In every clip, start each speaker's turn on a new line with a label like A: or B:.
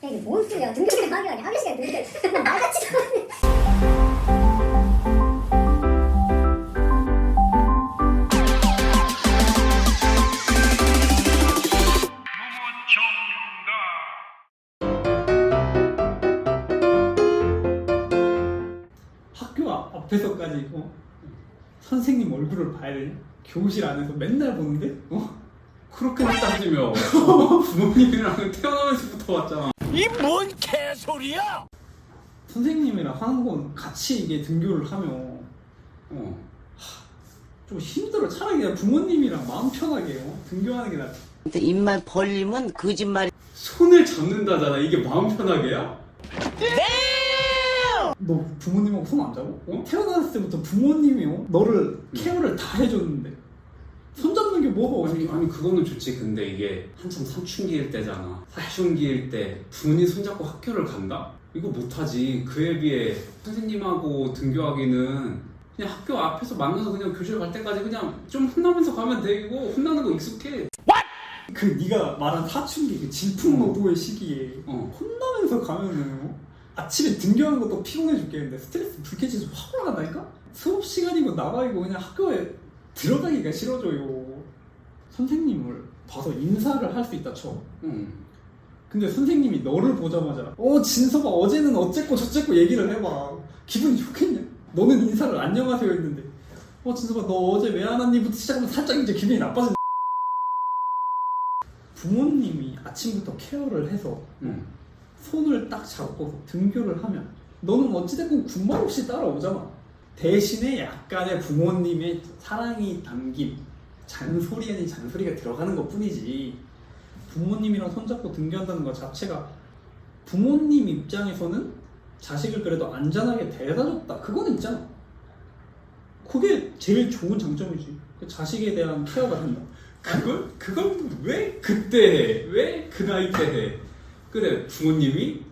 A: 이게 뭔 소리야? 등교 시간에 방해 아니야? 학교 시간에 등교 말 같지도 않네.
B: 학교 앞에서까지 선생님 얼굴을 봐야 되냐? 교실 안에서 맨날 보는데?
C: 그렇게 따지면 부모님이랑 태어나면서부터 왔잖아.
D: 이 뭔 개소리야!
B: 선생님이랑 하는 건 같이 이게 등교를 하면 좀 힘들어. 차라리 그냥 부모님이랑 마음 편하게 등교하는 게 낫지.
E: 근데 입만 벌리면 거짓말이.
C: 손을 잡는다잖아. 이게 마음 편하게야?
B: 너 부모님하고 손 안 잡아? 태어났을 때부터 부모님이 너를 케어를 다 해줬는데 손 잡는 게 뭐가 어색해?
C: 아니 그거는 좋지. 근데 이게 한참 사춘기일 때잖아. 사춘기일 때 부모님 손잡고 학교를 간다? 이거 못하지. 그에 비해 선생님하고 등교하기는 그냥 학교 앞에서 만나서 그냥 교실 갈 때까지 그냥 좀 혼나면서 가면 되고 혼나는 거 익숙해.
B: 그 네가 말한 사춘기 그 질풍노도의 시기에 혼나면서 가면은 아침에 등교하는 것도 피곤해 죽겠는데 스트레스 불쾌지수 확 올라간다니까? 수업 시간이고 나가이고 그냥 학교에 들어가기가 싫어져요. 선생님을 봐서 인사를 할 수 있다 쳐. 근데 선생님이 너를 보자마자 진서가 어제는 어쨌고 저쨌고 얘기를 해봐. 기분이 좋겠냐? 너는 인사를 안녕하세요 했는데 진서가 너 어제 왜 안 왔니?부터 시작하면 살짝 이제 기분이 나빠진다. 부모님이 아침부터 케어를 해서 손을 딱 잡고 등교를 하면 너는 어찌됐건 군말 없이 따라오잖아. 대신에 약간의 부모님의 사랑이 담긴 잔소리 아닌 잔소리가 들어가는 것 뿐이지, 부모님이랑 손잡고 등교한다는 것 자체가 부모님 입장에서는 자식을 그래도 안전하게 데려다줬다, 그건 있잖아. 그게 제일 좋은 장점이지. 그 자식에 대한 케어가 된다.
C: 그걸 왜 그때 해? 왜 그 나이 때 해? 그래, 부모님이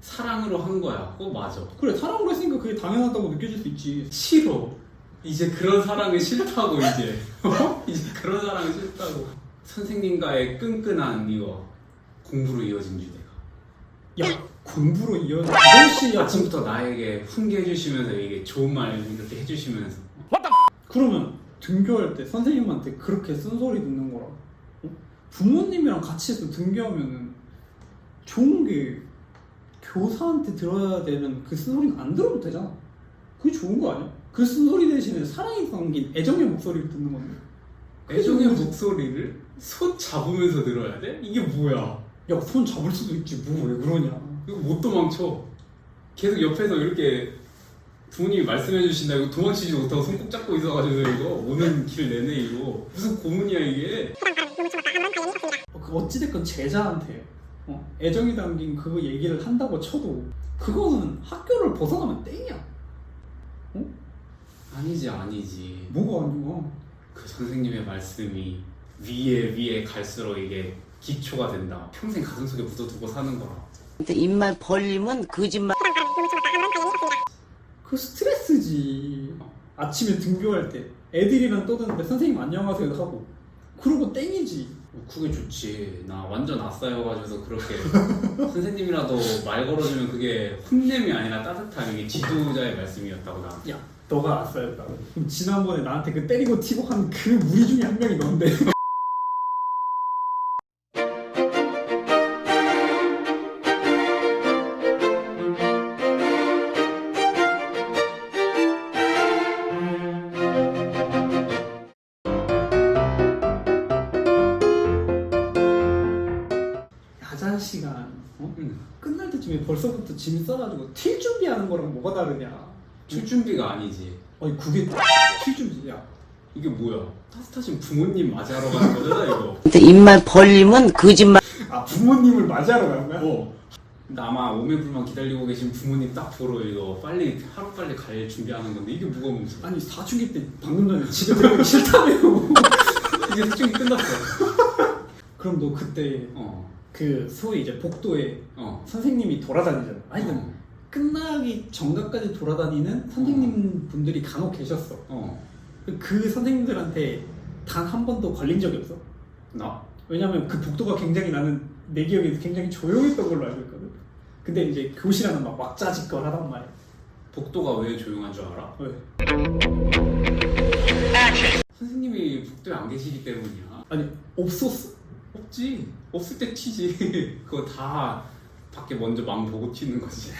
C: 사랑으로 한 거야. 그거 맞아.
B: 그래, 사랑으로 했으니까 그게 당연하다고 느껴질 수 있지.
C: 싫어. 이제 그런 사랑이 싫다고 이제. 이제 그런 사랑이 싫다고. 선생님과의 끈끈한 이거 공부로 이어진 주제가.
B: 야, 공부로 이어져. 이것이
C: 아침부터 나에게 훈계해주시면서 이게 좋은 말 이렇게 해주시면서.
B: 그러면 등교할 때 선생님한테 그렇게 쓴소리 듣는 거랑 부모님이랑 같이 해서 등교하면은 좋은 게 교사한테 들어야 되는 그 쓴소리는 안 들어도 되잖아. 그게 좋은 거 아니야? 그 쓴소리 대신에 사랑이 담긴 애정의 목소리를 듣는 건데.
C: 애정의 목소리를 손 잡으면서 들어야 돼? 이게 뭐야?
B: 야, 손 잡을 수도 있지. 뭐 왜 그러냐.
C: 이거 못 도망쳐. 계속 옆에서 이렇게 부모님이 말씀해 주신다. 이거 도망치지 못하고 손 꼭 잡고 있어가지고 이거 오는 길 내내 이거 무슨 고문이야 이게.
B: 어찌됐건 제자한테 애정이 담긴 그 얘기를 한다고 쳐도 그거는 학교를 벗어나면 땡이야.
C: 아니지.
B: 뭐가 아니야?
C: 그 선생님의 말씀이 위에 갈수록 이게 기초가 된다. 평생 가슴속에 묻어두고 사는 거라.
E: 근데 입만 벌리면 거짓말.
B: 그 스트레스지. 아침에 등교할 때 애들이랑 떠드는데 선생님 안녕하세요 하고 그러고 땡이지.
C: 그게 좋지. 나 완전 아싸여가지고서 그렇게 선생님이라도 말 걸어주면 그게 혼냄이 아니라 따뜻한 이게 지도자의 말씀이었다고 나.
B: 야, 너가 아싸였다. 그럼 지난번에 나한테 그 때리고 튀고 한 그 무리 중에 한 명이 넌데. 야자 시간 끝날 때쯤에 벌써부터 짐 싸가지고 튈 준비하는 거랑 뭐가 다르냐.
C: 출 준비가 아니지.
B: 아니 그게 튈 준비야.
C: 이게 뭐야? 따뜻하신 부모님 맞이하러 가는 거잖아 이거.
E: 근데 입만 벌리면 거짓말.
B: 아, 부모님을 맞이하러 가는 거야?
C: 근데 아마 오매불만 기다리고 계신 부모님 딱 보러 이거 하루빨리 갈 준비하는 건데 이게 뭐가 문제야?
B: 아니, 사춘기 때 방금 전에 집에 들어가기 싫다며.
C: 이제 사춘기 끝났어.
B: 그럼 너 그때 그 소위 이제 복도에 선생님이 돌아다니잖아. 아니, 끝나기 전까지 돌아다니는 선생님 분들이 간혹 계셨어. 그 선생님들한테 단 한 번도 걸린 적이 없어?
C: 나?
B: 왜냐면 그 복도가 굉장히 나는 내 기억에 굉장히 조용했던 걸로 알고 있거든. 근데 이제 교실 안은 막 왁자지껄 하단 말이야.
C: 복도가 왜 조용한 줄 알아?
B: 왜?
C: 선생님이 복도에 안 계시기 때문이야.
B: 아니 없었어?
C: 없지. 없을 때 튀지. 그거 다 밖에 먼저 망 보고 튀는 거지.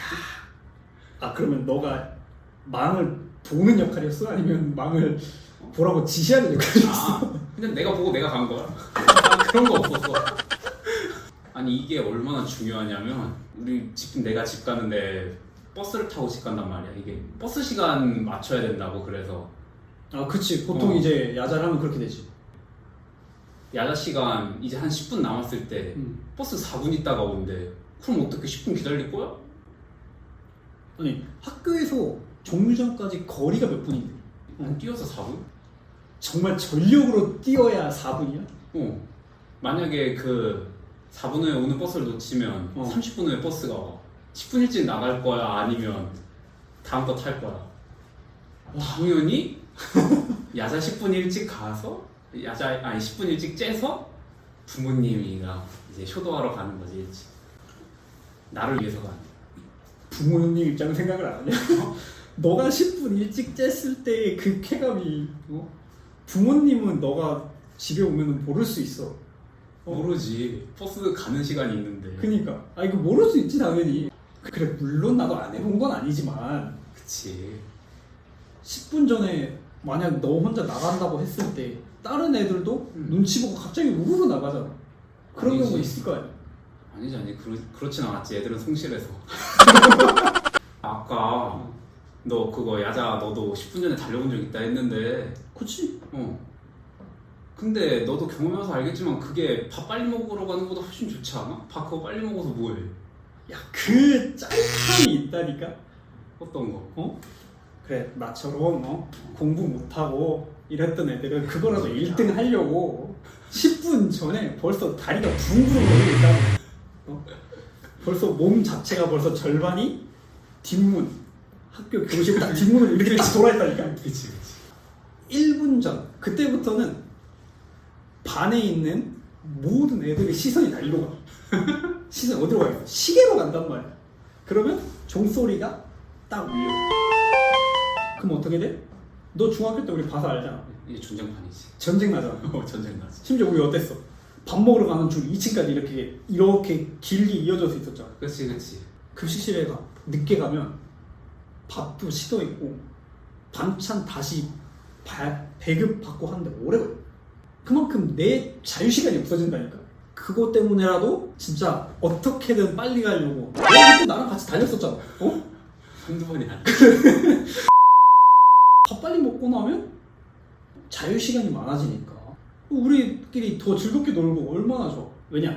B: 아 그러면 너가 망을 보는 역할이었어? 아니면 망을 보라고 지시하는 역할이었어?
C: 그냥 내가 보고 내가 간 거야. 아, 그런 거 없었어. 아니 이게 얼마나 중요하냐면 내가 집 가는데 버스를 타고 집 간단 말이야. 이게 버스 시간 맞춰야 된다고. 그래서
B: 아 그치 보통 이제 야자를 하면 그렇게 되지.
C: 야자 시간 이제 한 10분 남았을 때 버스 4분 있다가 온대. 그럼 어떻게 10분 기다릴 거야?
B: 아니 학교에서 정류장까지 거리가 몇 분인데?
C: 뛰어서 4분?
B: 정말 전력으로 뛰어야 4분이야?
C: 만약에 그 4분 후에 오는 버스를 놓치면 30분 후에 버스가 와. 10분 일찍 나갈 거야? 아니면 다음 거 탈 거야? 당연히 야자 10분 일찍 가서 10분 일찍 째서 부모님이랑 이제 효도하러 가는 거지. 일찍. 나를 위해서가 아니야.
B: 부모님 입장은 생각을 안 하냐? 너가 10분 일찍 쬐을 때의 그 쾌감이 부모님은 너가 집에 오면 모를 수 있어.
C: 모르지. 버스 가는 시간이 있는데.
B: 그니까 아 이거 모를 수 있지 당연히. 그래 물론 나도 안 해본 건 아니지만
C: 그치.
B: 10분 전에 만약 너 혼자 나간다고 했을 때 다른 애들도 눈치 보고 갑자기 우르르 나가잖아. 그런
C: 아니지.
B: 경우가 있을 거 아니야.
C: 아니지. 그렇진 않았지. 애들은 성실해서. 아까 너 그거 야자 너도 10분 전에 달려본 적 있다 했는데.
B: 그치?
C: 근데 너도 경험해서 알겠지만 그게 밥 빨리 먹으러 가는 것보다 훨씬 좋지 않아? 밥 그거 빨리 먹어서 뭐해?
B: 야 그 짜릿함이 있다니까.
C: 어떤 거?
B: 그래 나처럼 공부 못하고 이랬던 애들은 그거라도 1등 하려고 10분 전에 벌써 다리가 붕붕 거리고 있다고. 벌써 몸 자체가 벌써 절반이 뒷문 학교 교실 딱 뒷문을 이렇게 딱 돌아있다니까.
C: 그치.
B: 1분 전 그때부터는 반에 있는 모든 애들의 시선이 날로 가. 시선이 어디로 가요? 시계로 간단 말이야. 그러면 종소리가 딱 위에. 그럼 어떻게 돼? 너 중학교 때 우리 봐서 알잖아.
C: 이게 전쟁판이지.
B: 전쟁 나잖아.
C: 전쟁 나지.
B: 심지어 우리 어땠어? 밥 먹으러 가는 줄 2층까지 이렇게 길게 이어져서 있었잖아.
C: 그치.
B: 급식실에 늦게 가면 밥도 식어 있고 반찬 다시 배급 받고 하는데 오래 걸려. 그만큼 내 자유 시간이 없어진다니까. 그것 때문에라도 진짜 어떻게든 빨리 가려고. 너 그때 나랑 같이 달렸었잖아.
C: 한두 번이 아니야.
B: 밥 빨리 먹고 나면 자유 시간이 많아지니까 우리끼리 더 즐겁게 놀고 얼마나 좋아. 왜냐?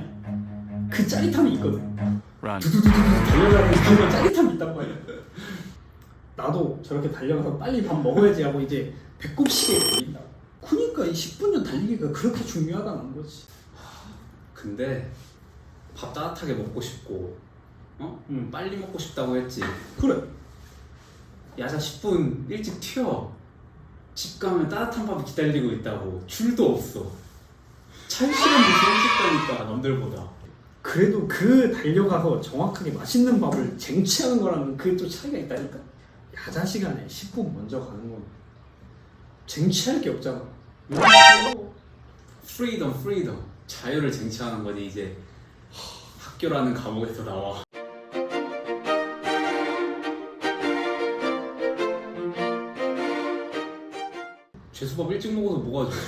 B: 그 짜릿함이 있거든. 두두두두 달려가는 그 짜릿함이 있단 말이야. 나도 저렇게 달려가서 빨리 밥 먹어야지 하고 이제 배꼽 시계에 걸린다. 그러니까 이 10분 전 달리기가 그렇게 중요하다는 거지.
C: 근데 밥 따뜻하게 먹고 싶고 빨리 먹고 싶다고 했지.
B: 그래.
C: 야자 10분 일찍 튀어. 집 가면 따뜻한 밥이 기다리고 있다고. 줄도 없어. 차유 시간도 더 일찍 가니까 남들보다.
B: 그래도 그 달려가서 정확하게 맛있는 밥을 쟁취하는 거랑은 그게 또 차이가 있다니까. 야자 시간에 10분 먼저 가는 건 쟁취할 게 없잖아.
C: 프리덤. 자유를 쟁취하는 거지. 이제 학교라는 감옥에서 나와. 죄수밥 일찍 먹어서 뭐가 좋아?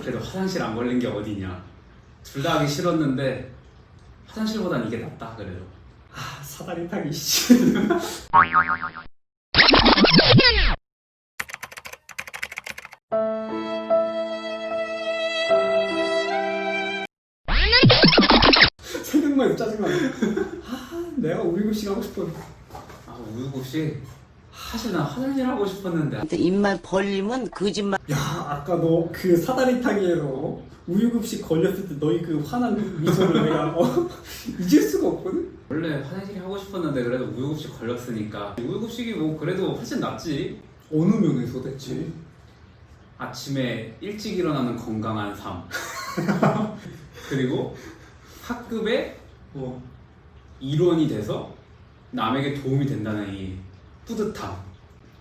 C: 그래도 화장실 안 걸린 게 어디냐. 둘 다 하기 싫었는데 화장실보단 이게 낫다. 그래도
B: 아 사다리 타기 씨. 생각만 해도 짜증나. 아 내가 우리급식 하고 싶었는데.
C: 우유급식 사실 난 화장실 하고 싶었는데
E: 근데 입만 벌리면 거짓말.
B: 야 아까 너 그 사다리 타기에서 우유급식 걸렸을 때 너희 그 화난 미소를 내가 잊을 수가 없거든?
C: 원래 화장실 하고 싶었는데 그래도 우유급식 걸렸으니까 우유급식이 뭐 그래도 훨씬 낫지.
B: 어느 면에서 대체?
C: 아침에 일찍 일어나는 건강한 삶 그리고 학급에 일원이 돼서 남에게 도움이 된다는 이 뿌듯함.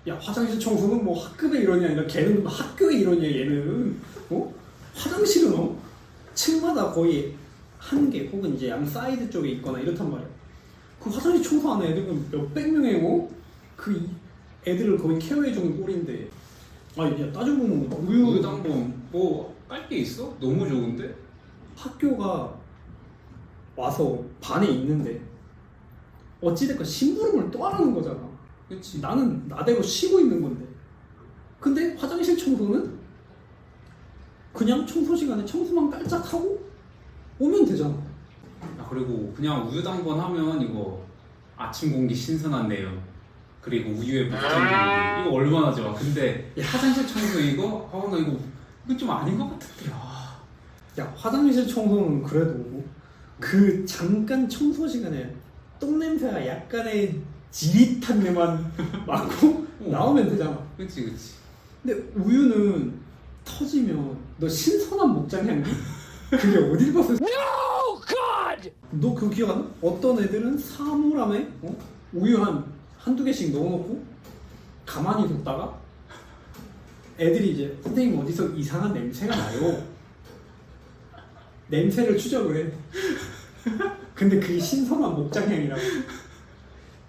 B: 야 화장실 청소는 뭐 학급의 일원이 아니라 걔는 학교의 일원이야 얘는. 화장실은 층마다 거의 한 개 혹은 이제 양 사이드 쪽에 있거나 이렇단 말이야. 그 화장실 청소하는 애들은 몇백 명의 그 애들을 거의 케어해주는 꼴인데. 야 따지고 보면
C: 우유당번 뭐 깔 게 있어? 너무 좋은데?
B: 학교가 와서 반에 있는데 어찌됐건 심부름을 또 하라는 거잖아.
C: 그치.
B: 나는 나대로 쉬고 있는 건데. 근데 화장실 청소는 그냥 청소 시간에 청소만 깔짝 하고 오면 되잖아.
C: 그리고 그냥 우유당번 하면 이거 아침 공기 신선한 내용 그리고 우유에 묵은 공기 이거 얼마나 좋아. 근데 화장실 청소 이거? 나 이거 좀 아닌 것 같은데.
B: 야 화장실 청소는 그래도 그 잠깐 청소 시간에 똥냄새가 약간의 지릿한 데만 맡고 나오면 되잖아.
C: 그치.
B: 근데 우유는 터지면 너 신선한 목장 향기? 그게 어딜 봤어?
D: No, God!
B: 너 그거 기억 안 나? 어떤 애들은 사물함에 우유 한두 개씩 넣어놓고 가만히 뒀다가 애들이 이제 선생님 어디서 이상한 냄새가 나요. 냄새를 추적을 해. 근데 그게 신선한 목장향이라고.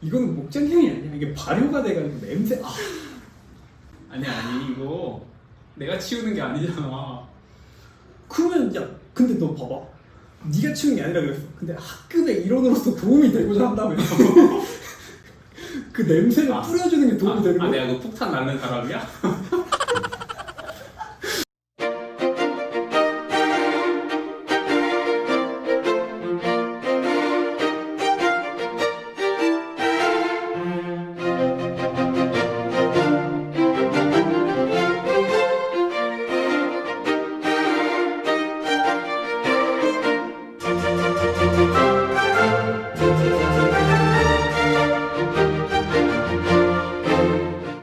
B: 이거는 목장향이 아니야. 이게 발효가 돼가지고 냄새.
C: 아니 이거 내가 치우는 게 아니잖아.
B: 그러면 근데 너 봐봐. 네가 치우는 게 아니라 그랬어. 근데 학급의 일원으로서 도움이 되고자 한다며. 그 냄새를 뿌려주는 게 도움이 되는 거야.
C: 내가 그 폭탄 날는 사람이야?